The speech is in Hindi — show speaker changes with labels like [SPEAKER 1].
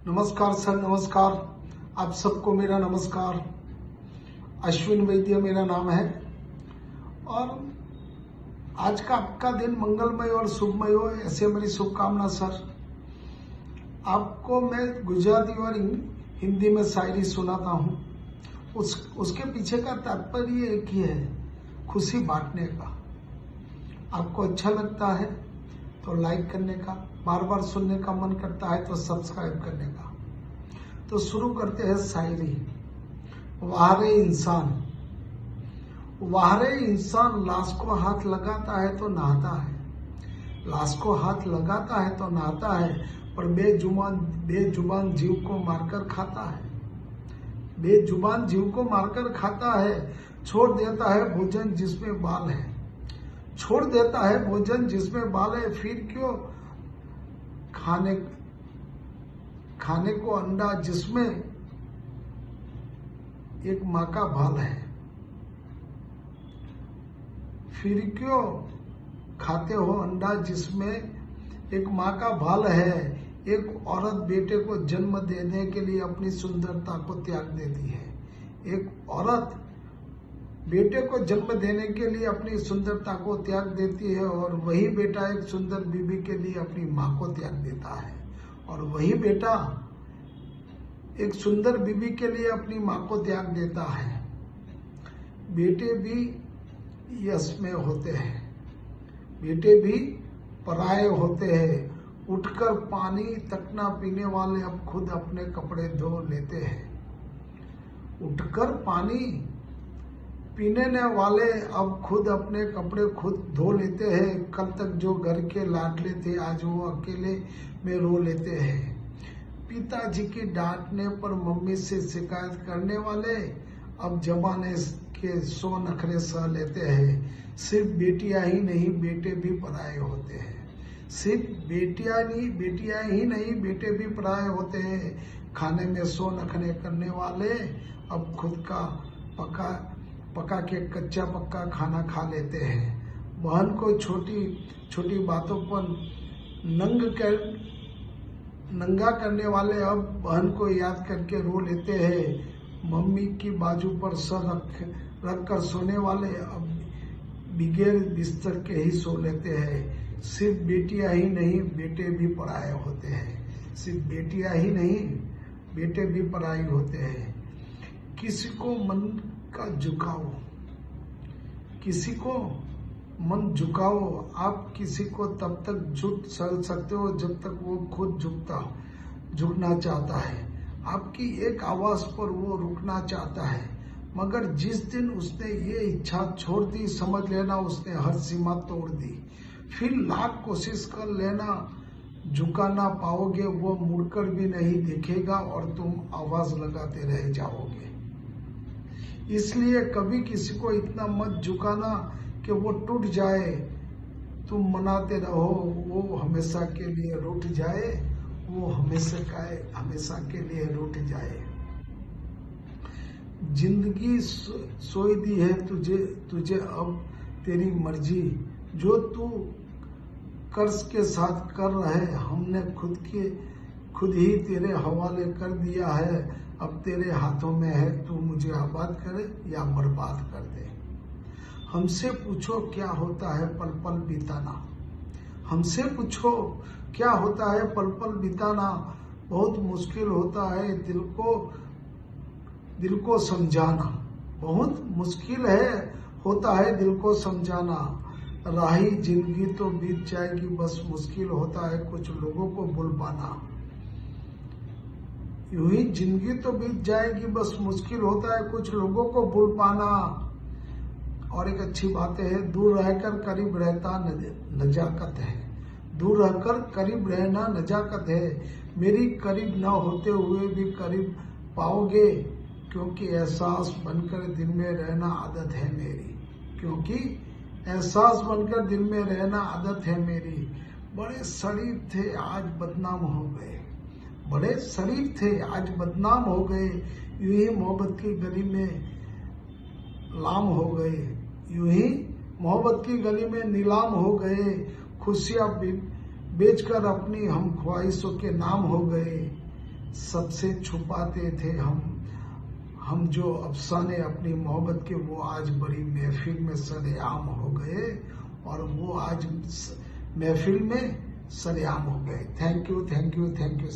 [SPEAKER 1] नमस्कार सर, नमस्कार। आप सबको मेरा नमस्कार। अश्विन वैद्य मेरा नाम है और आज का आपका दिन मंगलमय और शुभमय हो, ऐसे मेरी शुभकामना सर। आपको मैं गुजराती और हिंदी में शायरी सुनाता हूँ। उसके पीछे का तात्पर्य एक ही है, खुशी बांटने का। आपको अच्छा लगता है तो लाइक करने का, बार बार सुनने का मन करता है तो सब्सक्राइब करने का। तो शुरू करते हैं शायरी। वाहरे इंसान, वाहरे इंसान लाश को हाथ लगाता है तो नहाता है, लाश को हाथ लगाता है तो नहाता है, पर बेजुबान जीव को मारकर खाता है, बेजुबान जीव को मारकर खाता है। छोड़ देता है भोजन जिसमें बाल है, छोड़ देता है भोजन जिसमें बाल है। फिर क्यों खाने को अंडा जिसमें एक माँ का बाल है। फिर क्यों खाते हो अंडा जिसमें एक माँ का बाल है। एक औरत बेटे को जन्म देने के लिए अपनी सुंदरता को त्याग देती है, एक औरत बेटे को जन्म देने के लिए अपनी सुंदरता को त्याग देती है, और वही बेटा एक सुंदर बीबी के लिए अपनी माँ को त्याग देता है, और वही बेटा एक सुंदर बीबी के लिए अपनी माँ को त्याग देता है। बेटे भी यश में होते हैं, बेटे भी पराये होते हैं। उठकर पानी तक ना पीने वाले अब खुद अपने कपड़े धो लेते हैं, उठकर पानी पीने वाले अब खुद अपने कपड़े खुद धो लेते हैं। कल तक जो घर के लाडले थे आज वो अकेले में रो लेते हैं। पिताजी की डांटने पर मम्मी से शिकायत करने वाले अब जमाने के 100 नखरे सह लेते हैं। सिर्फ बेटियां ही नहीं बेटे भी पराये होते हैं, सिर्फ बेटियां ही नहीं बेटे भी पराये होते हैं। खाने में 100 नखरे करने वाले अब खुद का पका के कच्चा पक्का खाना खा लेते हैं। बहन को छोटी छोटी बातों पर नंगा करने वाले अब बहन को याद करके रो लेते हैं। मम्मी की बाजू पर सर रख कर सोने वाले अब बिगैर बिस्तर के ही सो लेते हैं। सिर्फ बेटियां ही नहीं बेटे भी पराये होते हैं, सिर्फ बेटियां ही नहीं बेटे भी पराये होते हैं। किसी को मन का झुकाओ, किसी को मन झुकाओ। आप किसी को तब तक झुक सकते हो जब तक वो खुद झुकना चाहता है। आपकी एक आवाज पर वो रुकना चाहता है, मगर जिस दिन उसने ये इच्छा छोड़ दी समझ लेना उसने हर सीमा तोड़ दी। फिर लाख कोशिश कर लेना झुका ना पाओगे, वो मुड़कर भी नहीं देखेगा और तुम आवाज लगाते रह जाओगे। इसलिए कभी किसी को इतना मत झुकाना कि वो टूट जाए। तुम मनाते रहो वो हमेशा के लिए रूठ जाए, वो हमेशा के लिए रूठ जाए। जिंदगी सोई दी है तुझे अब तेरी मर्जी, जो तू कर्ज के साथ कर रहे हमने खुद ही तेरे हवाले कर दिया है। अब तेरे हाथों में है, तू मुझे आबाद करे या बर्बाद कर दे। हमसे पूछो क्या होता है पल पल बिताना, हमसे पूछो क्या होता है पल पल बिताना। बहुत मुश्किल होता है दिल को समझाना, बहुत मुश्किल होता है दिल को समझाना। राही जिंदगी तो बीत जाएगी बस मुश्किल होता है कुछ लोगों को भूल पाना। यूं ही जिंदगी तो बीत जाएगी बस मुश्किल होता है कुछ लोगों को भूल पाना। और एक अच्छी बात है, दूर रहकर करीब रहता नजाकत है, दूर रहकर करीब रहना नजाकत है। मेरी करीब न होते हुए भी करीब पाओगे, क्योंकि एहसास बनकर दिल में रहना आदत है मेरी, क्योंकि एहसास बनकर दिल में रहना आदत है मेरी। बड़े शरीफ थे आज बदनाम हो गए, बड़े शरीफ थे आज बदनाम हो गए। यूं ही मोहब्बत की गली में लाम हो गए, यूं ही मोहब्बत की गली में नीलाम हो गए। खुशियां बेचकर अपनी हम ख्वाहिशों के नाम हो गए। सबसे छुपाते थे हम जो अफसाने अपनी मोहब्बत के, वो आज बड़ी महफिल में सरेआम हो गए, और वो आज महफिल में सरेआम हो गए। Thank you, thank you, thank you.